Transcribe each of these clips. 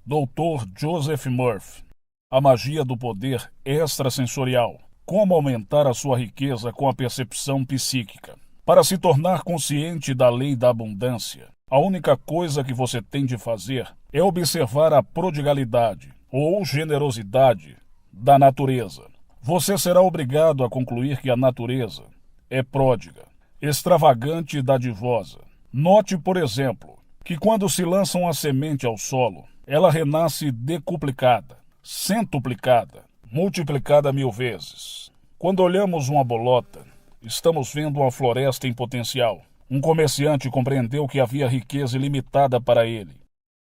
Dr. Joseph Murphy. A magia do poder extrasensorial. Como aumentar a sua riqueza com a percepção psíquica. Para se tornar consciente da lei da abundância, a única coisa que você tem de fazer é observar a prodigalidade ou generosidade da natureza. Você será obrigado a concluir que a natureza é pródiga, extravagante e dadivosa. Note, por exemplo, que quando se lança uma semente ao solo, ela renasce decuplicada, centuplicada, multiplicada 1000 vezes. Quando olhamos uma bolota, estamos vendo uma floresta em potencial. Um comerciante compreendeu que havia riqueza ilimitada para ele.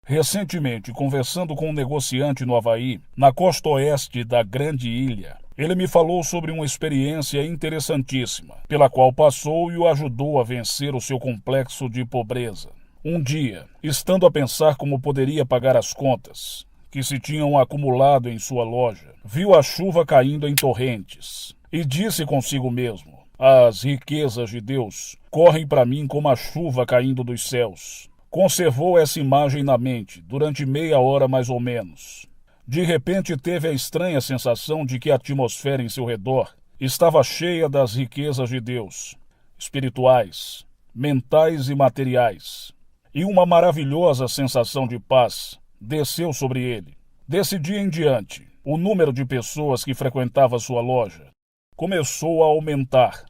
Recentemente, conversando com um negociante no Havaí, na costa oeste da Grande Ilha, ele me falou sobre uma experiência interessantíssima, pela qual passou e o ajudou a vencer o seu complexo de pobreza. Um dia, estando a pensar como poderia pagar as contas que se tinham acumulado em sua loja, viu a chuva caindo em torrentes e disse consigo mesmo: as riquezas de Deus correm para mim como a chuva caindo dos céus. Conservou essa imagem na mente durante meia hora mais ou menos. De repente teve a estranha sensação de que a atmosfera em seu redor estava cheia das riquezas de Deus, espirituais, mentais e materiais. E uma maravilhosa sensação de paz desceu sobre ele. Desse dia em diante, o número de pessoas que frequentava sua loja começou a aumentar,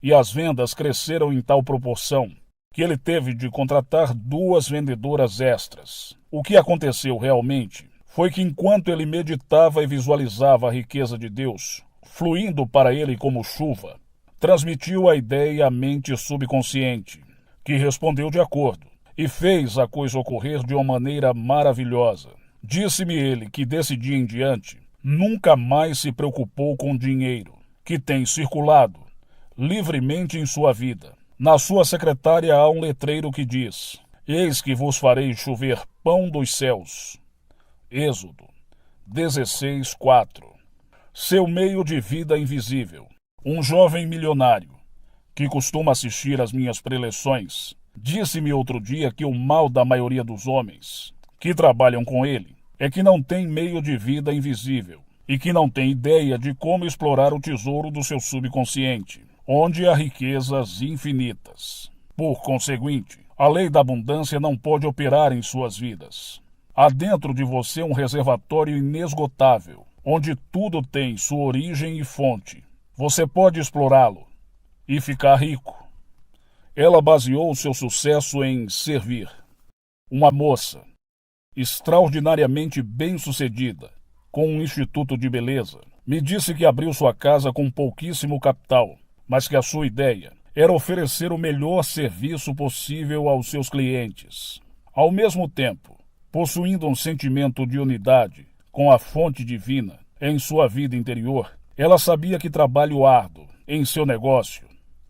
e as vendas cresceram em tal proporção que ele teve de contratar 2 vendedoras extras. O que aconteceu realmente foi que enquanto ele meditava e visualizava a riqueza de Deus, fluindo para ele como chuva, transmitiu a ideia à mente subconsciente, que respondeu de acordo, e fez a coisa ocorrer de uma maneira maravilhosa. Disse-me ele que desse dia em diante, nunca mais se preocupou com dinheiro, que tem circulado livremente em sua vida. Na sua secretária há um letreiro que diz: eis que vos farei chover pão dos céus. Êxodo 16:4. Seu meio de vida invisível. Um jovem milionário, que costuma assistir às minhas preleções, disse-me outro dia que o mal da maioria dos homens que trabalham com ele é que não tem meio de vida invisível e que não tem ideia de como explorar o tesouro do seu subconsciente, onde há riquezas infinitas. Por conseguinte, a lei da abundância não pode operar em suas vidas. Há dentro de você um reservatório inesgotável, onde tudo tem sua origem e fonte. Você pode explorá-lo e ficar rico. Ela baseou seu sucesso em servir. Uma moça extraordinariamente bem-sucedida, com um instituto de beleza, me disse que abriu sua casa com pouquíssimo capital, mas que a sua ideia era oferecer o melhor serviço possível aos seus clientes. Ao mesmo tempo, possuindo um sentimento de unidade com a fonte divina em sua vida interior, ela sabia que trabalho árduo em seu negócio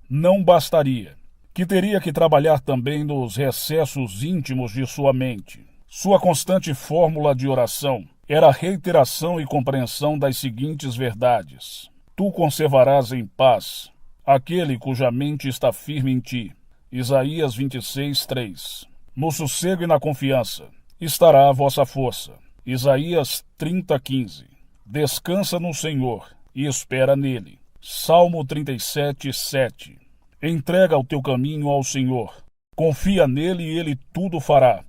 não bastaria, que teria que trabalhar também nos recessos íntimos de sua mente. Sua constante fórmula de oração era a reiteração e compreensão das seguintes verdades: tu conservarás em paz aquele cuja mente está firme em ti. Isaías 26:3. No sossego e na confiança estará a vossa força. Isaías 30:15. Descansa no Senhor e espera nele. Salmo 37:7. Entrega o teu caminho ao Senhor. Confia nele e ele tudo fará.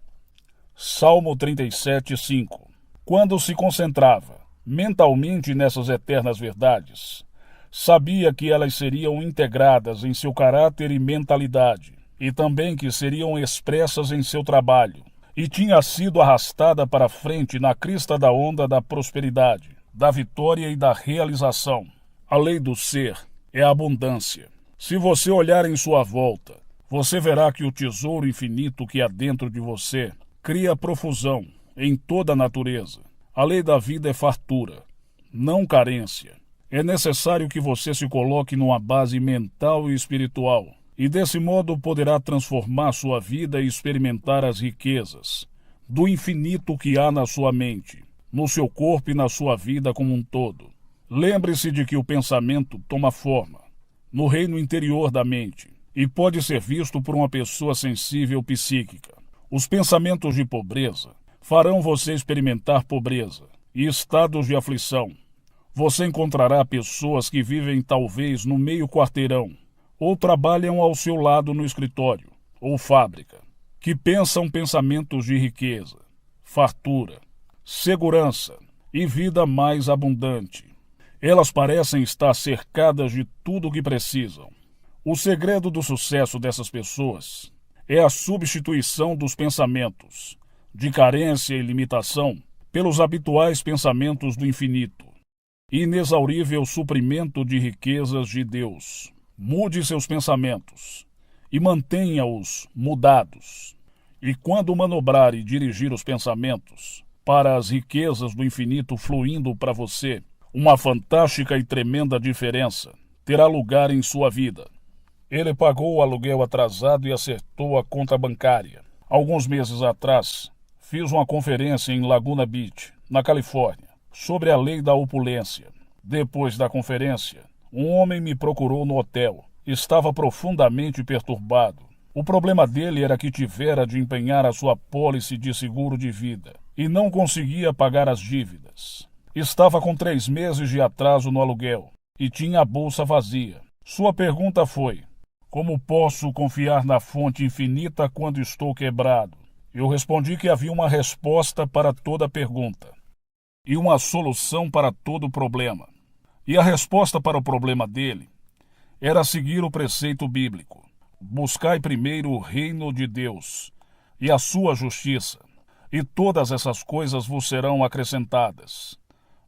Salmo 37:5. Quando se concentrava mentalmente nessas eternas verdades, sabia que elas seriam integradas em seu caráter e mentalidade, e também que seriam expressas em seu trabalho, e tinha sido arrastada para frente na crista da onda da prosperidade, da vitória e da realização. A lei do ser é a abundância. Se você olhar em sua volta, você verá que o tesouro infinito que há dentro de você cria profusão em toda a natureza. A lei da vida é fartura, não carência. É necessário que você se coloque numa base mental e espiritual, e desse modo poderá transformar sua vida e experimentar as riquezas do infinito que há na sua mente, no seu corpo e na sua vida como um todo. Lembre-se de que o pensamento toma forma no reino interior da mente e pode ser visto por uma pessoa sensível psíquica. Os pensamentos de pobreza farão você experimentar pobreza e estados de aflição. Você encontrará pessoas que vivem talvez no meio quarteirão, ou trabalham ao seu lado no escritório ou fábrica, que pensam pensamentos de riqueza, fartura, segurança e vida mais abundante. Elas parecem estar cercadas de tudo o que precisam. O segredo do sucesso dessas pessoas é a substituição dos pensamentos de carência e limitação pelos habituais pensamentos do infinito, inexaurível suprimento de riquezas de Deus. Mude seus pensamentos e mantenha-os mudados. E quando manobrar e dirigir os pensamentos para as riquezas do infinito fluindo para você, uma fantástica e tremenda diferença terá lugar em sua vida. Ele pagou o aluguel atrasado e acertou a conta bancária. Alguns meses atrás, fiz uma conferência em Laguna Beach, na Califórnia, sobre a lei da opulência. Depois da conferência, um homem me procurou no hotel. Estava profundamente perturbado. O problema dele era que tivera de empenhar a sua pólice de seguro de vida e não conseguia pagar as dívidas. Estava com 3 meses de atraso no aluguel e tinha a bolsa vazia. Sua pergunta foi: como posso confiar na fonte infinita quando estou quebrado? Eu respondi que havia uma resposta para toda pergunta e uma solução para todo problema. E a resposta para o problema dele era seguir o preceito bíblico: buscai primeiro o reino de Deus e a sua justiça, e todas essas coisas vos serão acrescentadas.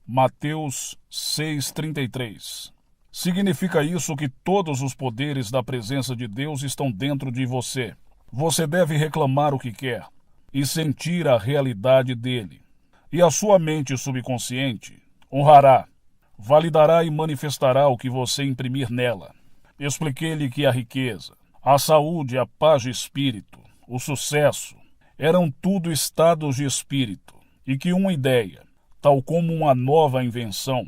Mateus 6,33. Significa isso que todos os poderes da presença de Deus estão dentro de você. Você deve reclamar o que quer e sentir a realidade dele. E a sua mente subconsciente honrará, validará e manifestará o que você imprimir nela. Expliquei-lhe que a riqueza, a saúde, a paz de espírito, o sucesso, eram tudo estados de espírito, e que uma ideia, tal como uma nova invenção,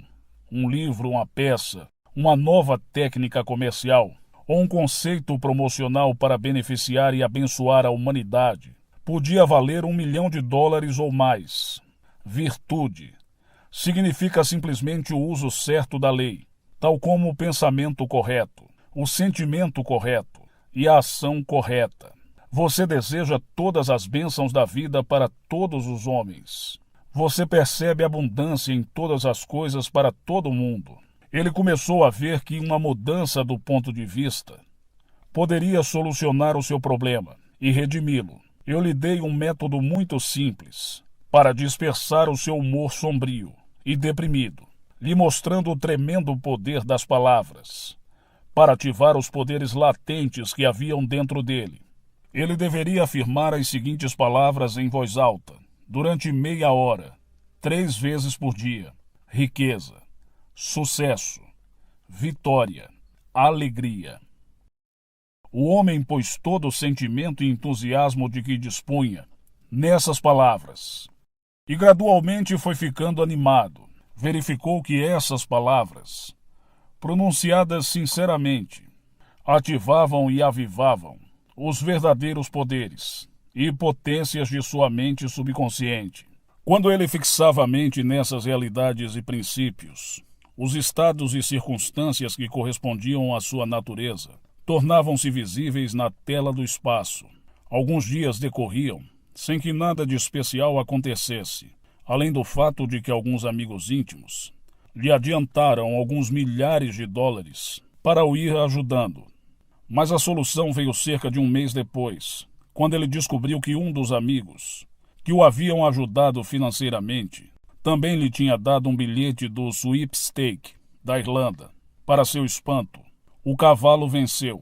um livro, uma peça, uma nova técnica comercial ou um conceito promocional para beneficiar e abençoar a humanidade, podia valer $1 milhão ou mais. Virtude significa simplesmente o uso certo da lei, tal como o pensamento correto, o sentimento correto e a ação correta. Você deseja todas as bênçãos da vida para todos os homens. Você percebe abundância em todas as coisas para todo mundo. Ele começou a ver que uma mudança do ponto de vista poderia solucionar o seu problema e redimi-lo. Eu lhe dei um método muito simples para dispersar o seu humor sombrio e deprimido, lhe mostrando o tremendo poder das palavras, para ativar os poderes latentes que haviam dentro dele. Ele deveria afirmar as seguintes palavras em voz alta, durante meia hora, 3 vezes por dia: riqueza, sucesso, vitória, alegria. O homem pôs todo o sentimento e entusiasmo de que dispunha nessas palavras, e gradualmente foi ficando animado. Verificou que essas palavras, pronunciadas sinceramente, ativavam e avivavam os verdadeiros poderes e potências de sua mente subconsciente. Quando ele fixava a mente nessas realidades e princípios, os estados e circunstâncias que correspondiam à sua natureza tornavam-se visíveis na tela do espaço. Alguns dias decorriam sem que nada de especial acontecesse, além do fato de que alguns amigos íntimos lhe adiantaram alguns milhares de dólares para o ir ajudando. Mas a solução veio cerca de um mês depois, quando ele descobriu que um dos amigos que o haviam ajudado financeiramente também lhe tinha dado um bilhete do sweepstake da Irlanda. Para seu espanto, o cavalo venceu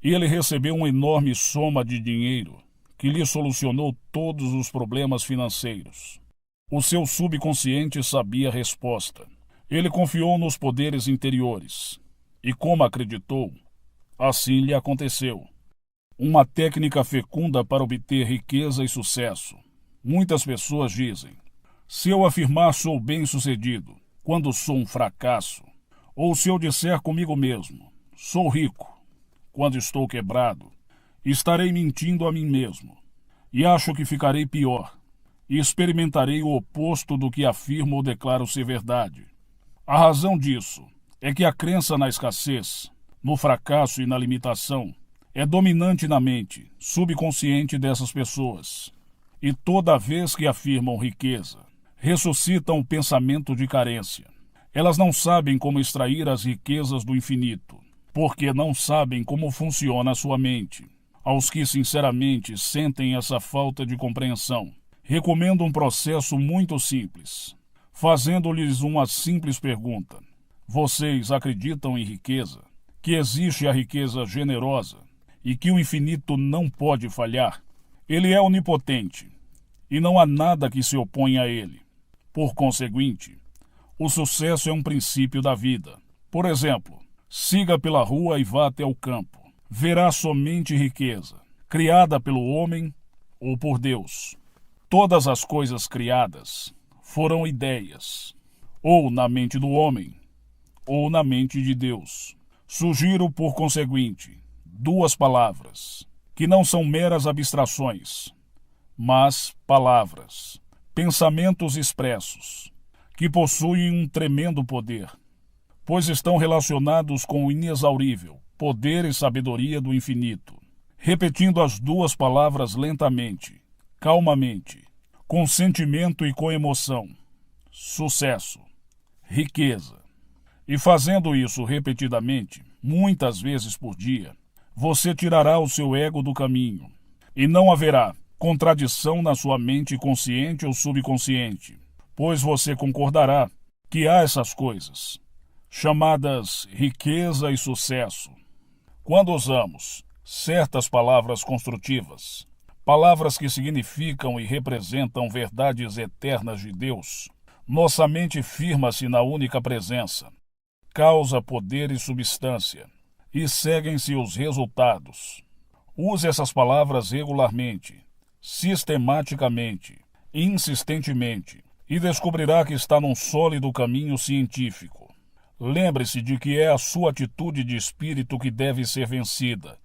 e ele recebeu uma enorme soma de dinheiro que lhe solucionou todos os problemas financeiros. O seu subconsciente sabia a resposta. Ele confiou nos poderes interiores e, como acreditou, assim lhe aconteceu. Uma técnica fecunda para obter riqueza e sucesso. Muitas pessoas dizem: se eu afirmar sou bem-sucedido, quando sou um fracasso, ou se eu disser comigo mesmo, sou rico, quando estou quebrado, estarei mentindo a mim mesmo. E acho que ficarei pior, e experimentarei o oposto do que afirmo ou declaro ser verdade. A razão disso é que a crença na escassez, no fracasso e na limitação é dominante na mente subconsciente dessas pessoas. E toda vez que afirmam riqueza, ressuscitam o pensamento de carência. Elas não sabem como extrair as riquezas do infinito, porque não sabem como funciona a sua mente. Aos que sinceramente sentem essa falta de compreensão, recomendo um processo muito simples, fazendo-lhes uma simples pergunta. Vocês acreditam em riqueza? Que existe a riqueza generosa e que o infinito não pode falhar? Ele é onipotente e não há nada que se oponha a ele. Por conseguinte, o sucesso é um princípio da vida. Por exemplo, siga pela rua e vá até o campo. Verá somente riqueza, criada pelo homem ou por Deus. Todas as coisas criadas foram ideias, ou na mente do homem, ou na mente de Deus. Sugiro, por conseguinte, duas palavras, que não são meras abstrações, mas palavras, pensamentos expressos, que possuem um tremendo poder, pois estão relacionados com o inexaurível poder e sabedoria do infinito. Repetindo as duas palavras lentamente, calmamente, com sentimento e com emoção: sucesso, riqueza. E fazendo isso repetidamente, muitas vezes por dia, você tirará o seu ego do caminho, e não haverá contradição na sua mente consciente ou subconsciente, pois você concordará que há essas coisas, chamadas riqueza e sucesso. Quando usamos certas palavras construtivas, palavras que significam e representam verdades eternas de Deus, nossa mente firma-se na única presença, causa, poder e substância, e seguem-se os resultados. Use essas palavras regularmente, sistematicamente, insistentemente, e descobrirá que está num sólido caminho científico. Lembre-se de que é a sua atitude de espírito que deve ser vencida,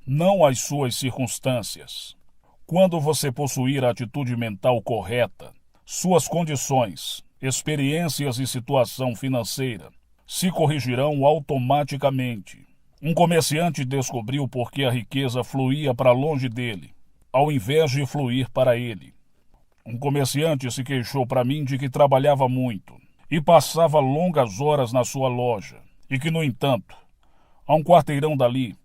não as suas circunstâncias. Quando você possuir a atitude mental correta, suas condições, experiências e situação financeira se corrigirão automaticamente. Um comerciante descobriu por que a riqueza fluía para longe dele, ao invés de fluir para ele. Um comerciante se queixou para mim de que trabalhava muito e passava longas horas na sua loja, e que, no entanto, a um quarteirão dali,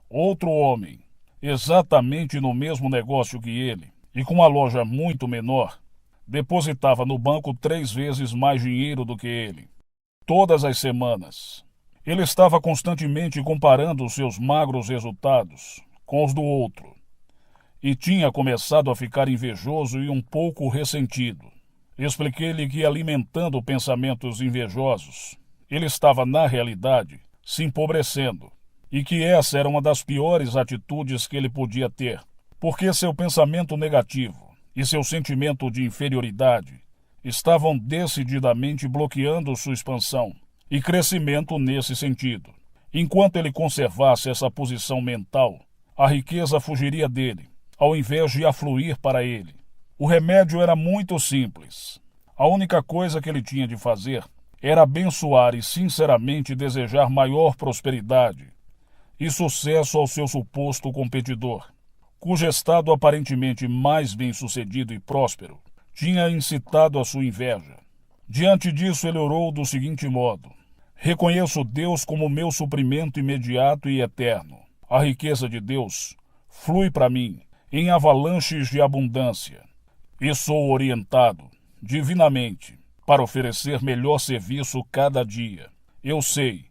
outro homem, exatamente no mesmo negócio que ele, e com uma loja muito menor, depositava no banco 3 vezes mais dinheiro do que ele. Todas as semanas, ele estava constantemente comparando os seus magros resultados com os do outro, e tinha começado a ficar invejoso e um pouco ressentido. Expliquei-lhe que, alimentando pensamentos invejosos, ele estava, na realidade, se empobrecendo, e que essa era uma das piores atitudes que ele podia ter, porque seu pensamento negativo e seu sentimento de inferioridade estavam decididamente bloqueando sua expansão e crescimento nesse sentido. Enquanto ele conservasse essa posição mental, a riqueza fugiria dele, ao invés de afluir para ele. O remédio era muito simples. A única coisa que ele tinha de fazer era abençoar e sinceramente desejar maior prosperidade e sucesso ao seu suposto competidor, cujo estado aparentemente mais bem-sucedido e próspero tinha incitado a sua inveja. Diante disso, ele orou do seguinte modo: reconheço Deus como meu suprimento imediato e eterno. A riqueza de Deus flui para mim em avalanches de abundância, e sou orientado divinamente para oferecer melhor serviço cada dia. Eu sei,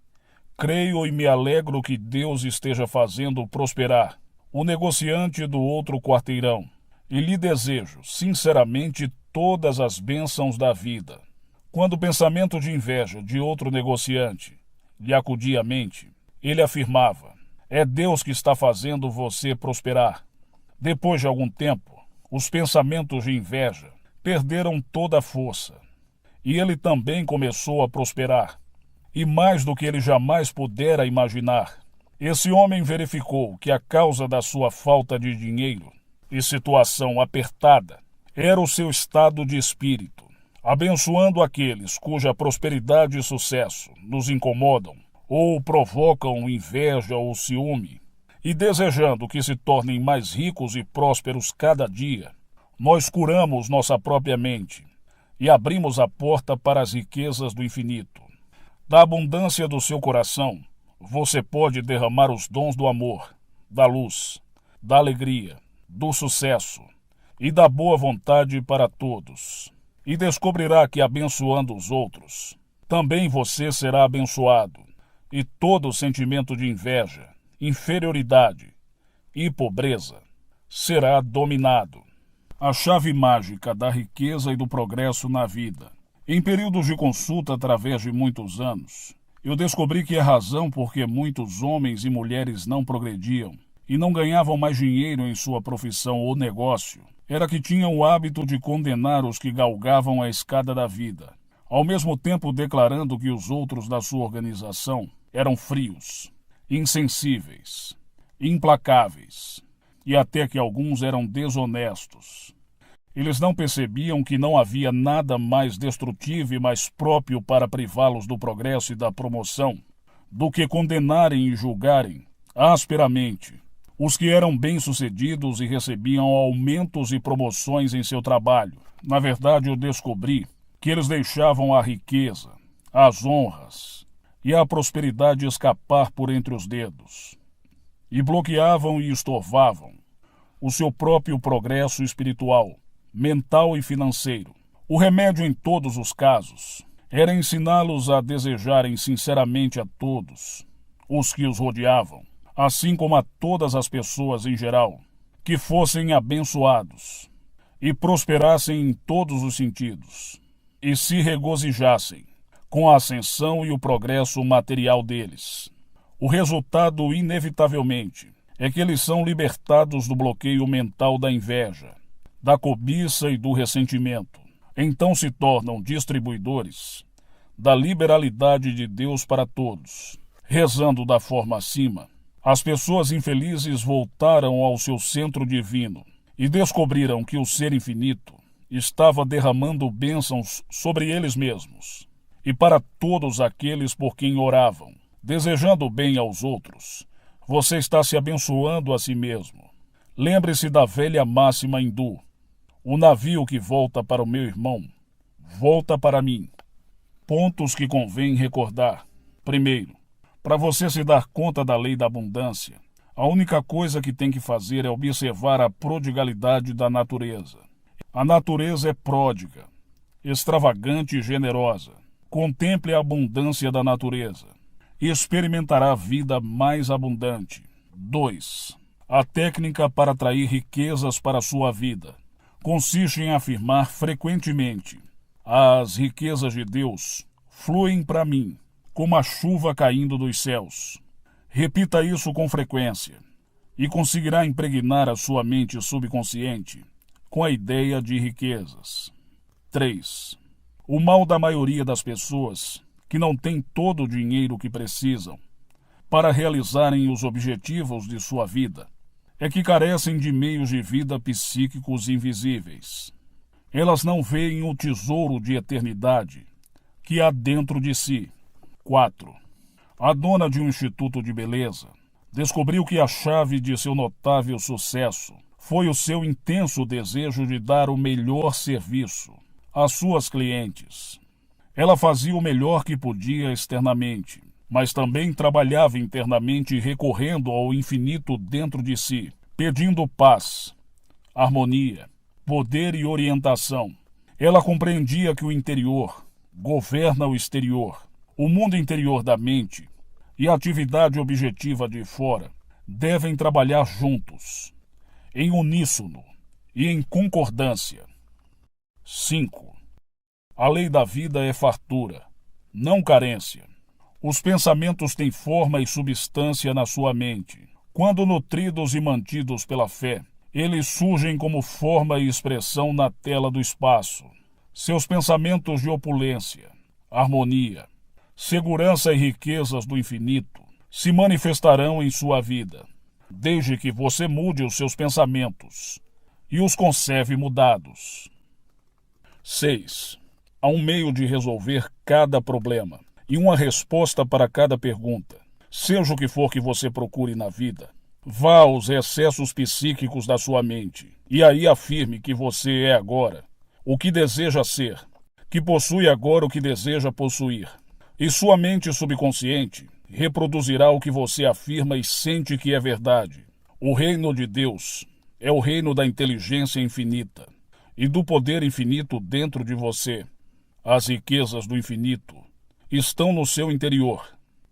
creio e me alegro que Deus esteja fazendo prosperar o negociante do outro quarteirão, e lhe desejo sinceramente todas as bênçãos da vida. Quando o pensamento de inveja de outro negociante lhe acudia à mente, ele afirmava: é Deus que está fazendo você prosperar. Depois de algum tempo, os pensamentos de inveja perderam toda a força, e ele também começou a prosperar, e mais do que ele jamais pudera imaginar. Esse homem verificou que a causa da sua falta de dinheiro e situação apertada, era o seu estado de espírito, abençoando aqueles cuja prosperidade e sucesso nos incomodam ou provocam inveja ou ciúme, e desejando que se tornem mais ricos e prósperos cada dia, nós curamos nossa própria mente e abrimos a porta para as riquezas do infinito. Da abundância do seu coração, você pode derramar os dons do amor, da luz, da alegria, do sucesso e da boa vontade para todos. E descobrirá que, abençoando os outros, também você será abençoado, e todo sentimento de inveja, inferioridade e pobreza será dominado. A chave mágica da riqueza e do progresso na vida. Em períodos de consulta através de muitos anos, eu descobri que a razão por que muitos homens e mulheres não progrediam e não ganhavam mais dinheiro em sua profissão ou negócio era que tinham o hábito de condenar os que galgavam a escada da vida, ao mesmo tempo declarando que os outros da sua organização eram frios, insensíveis, implacáveis e até que alguns eram desonestos. Eles não percebiam que não havia nada mais destrutivo e mais próprio para privá-los do progresso e da promoção do que condenarem e julgarem asperamente os que eram bem-sucedidos e recebiam aumentos e promoções em seu trabalho. Na verdade, eu descobri que eles deixavam a riqueza, as honras e a prosperidade escapar por entre os dedos, e bloqueavam e estorvavam o seu próprio progresso espiritual, mental e financeiro. O remédio em todos os casos era ensiná-los a desejarem sinceramente a todos os que os rodeavam, assim como a todas as pessoas em geral, que fossem abençoados e prosperassem em todos os sentidos, e se regozijassem com a ascensão e o progresso material deles. O resultado, inevitavelmente, é que eles são libertados do bloqueio mental da inveja, da cobiça e do ressentimento. Então se tornam distribuidores da liberalidade de Deus para todos. Rezando da forma acima, as pessoas infelizes voltaram ao seu centro divino e descobriram que o Ser Infinito estava derramando bênçãos sobre eles mesmos e para todos aqueles por quem oravam. Desejando bem aos outros, você está se abençoando a si mesmo. Lembre-se da velha máxima hindu: o navio que volta para o meu irmão, volta para mim. Pontos que convém recordar. Primeiro, para você se dar conta da lei da abundância, a única coisa que tem que fazer é observar a prodigalidade da natureza. A natureza é pródiga, extravagante e generosa. Contemple a abundância da natureza e experimentará a vida mais abundante. 2. A técnica para atrair riquezas para a sua vida consiste em afirmar frequentemente: as riquezas de Deus fluem para mim, como a chuva caindo dos céus. Repita isso com frequência e conseguirá impregnar a sua mente subconsciente com a ideia de riquezas. 3. O mal da maioria das pessoas que não têm todo o dinheiro que precisam para realizarem os objetivos de sua vida é que carecem de meios de vida psíquicos invisíveis. Elas não veem o tesouro de eternidade que há dentro de si. 4. A dona de um instituto de beleza descobriu que a chave de seu notável sucesso foi o seu intenso desejo de dar o melhor serviço às suas clientes. Ela fazia o melhor que podia externamente, mas também trabalhava internamente recorrendo ao infinito dentro de si, pedindo paz, harmonia, poder e orientação. Ela compreendia que o interior governa o exterior. O mundo interior da mente e a atividade objetiva de fora devem trabalhar juntos, em uníssono e em concordância. 5. A lei da vida é fartura, não carência. Os pensamentos têm forma e substância na sua mente. Quando nutridos e mantidos pela fé, eles surgem como forma e expressão na tela do espaço. Seus pensamentos de opulência, harmonia, segurança e riquezas do infinito se manifestarão em sua vida, desde que você mude os seus pensamentos e os conserve mudados. 6. Há um meio de resolver cada problema e uma resposta para cada pergunta. Seja o que for que você procure na vida, vá aos excessos psíquicos da sua mente e aí afirme que você é agora o que deseja ser, que possui agora o que deseja possuir. E sua mente subconsciente reproduzirá o que você afirma e sente que é verdade. O reino de Deus é o reino da inteligência infinita e do poder infinito dentro de você. As riquezas do infinito estão no seu interior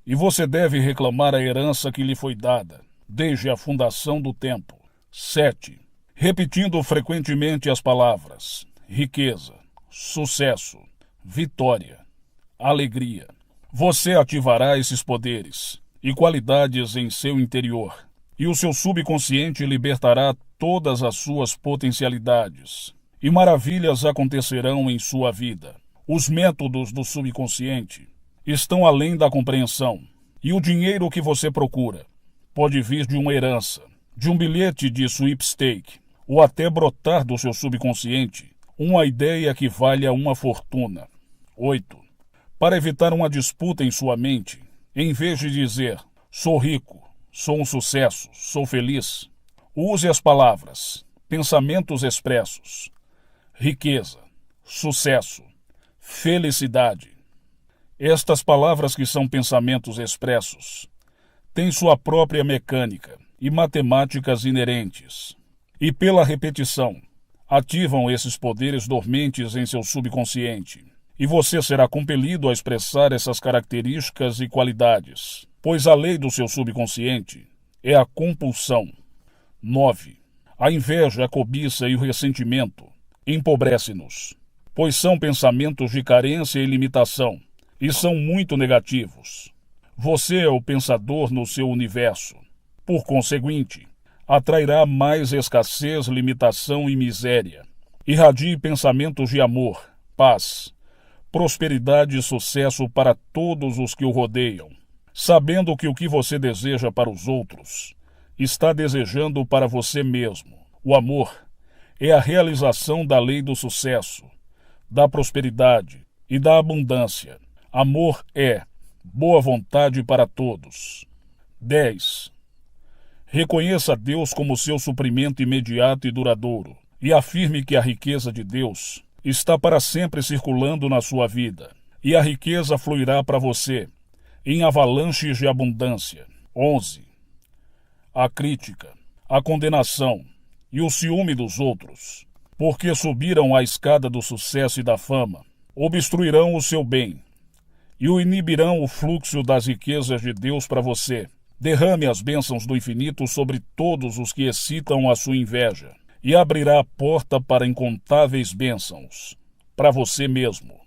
e você deve reclamar a herança que lhe foi dada desde a fundação do tempo. 7. Repetindo frequentemente as palavras riqueza, sucesso, vitória, alegria. Você ativará esses poderes e qualidades em seu interior, e o seu subconsciente libertará todas as suas potencialidades, e maravilhas acontecerão em sua vida. Os métodos do subconsciente estão além da compreensão, e o dinheiro que você procura pode vir de uma herança, de um bilhete de sweepstake, ou até brotar do seu subconsciente uma ideia que valha uma fortuna. 8. Para evitar uma disputa em sua mente, em vez de dizer, sou rico, sou um sucesso, sou feliz, use as palavras, pensamentos expressos, riqueza, sucesso, felicidade. Estas palavras que são pensamentos expressos têm sua própria mecânica e matemáticas inerentes, e pela repetição, ativam esses poderes dormentes em seu subconsciente, e você será compelido a expressar essas características e qualidades, pois a lei do seu subconsciente é a compulsão. 9. A inveja, a cobiça e o ressentimento empobrecem-nos, pois são pensamentos de carência e limitação, e são muito negativos. Você é o pensador no seu universo. Por conseguinte, atrairá mais escassez, limitação e miséria. Irradie pensamentos de amor, paz, prosperidade e sucesso para todos os que o rodeiam, sabendo que o que você deseja para os outros está desejando para você mesmo. O amor é a realização da lei do sucesso, da prosperidade e da abundância. Amor é boa vontade para todos. 10. Reconheça Deus como seu suprimento imediato e duradouro, e afirme que a riqueza de Deus está para sempre circulando na sua vida, e a riqueza fluirá para você em avalanches de abundância. 11. A crítica, a condenação e o ciúme dos outros, porque subiram a escada do sucesso e da fama, obstruirão o seu bem e o inibirão o fluxo das riquezas de Deus para você. Derrame as bênçãos do infinito sobre todos os que excitam a sua inveja, e abrirá a porta para incontáveis bênçãos, para você mesmo.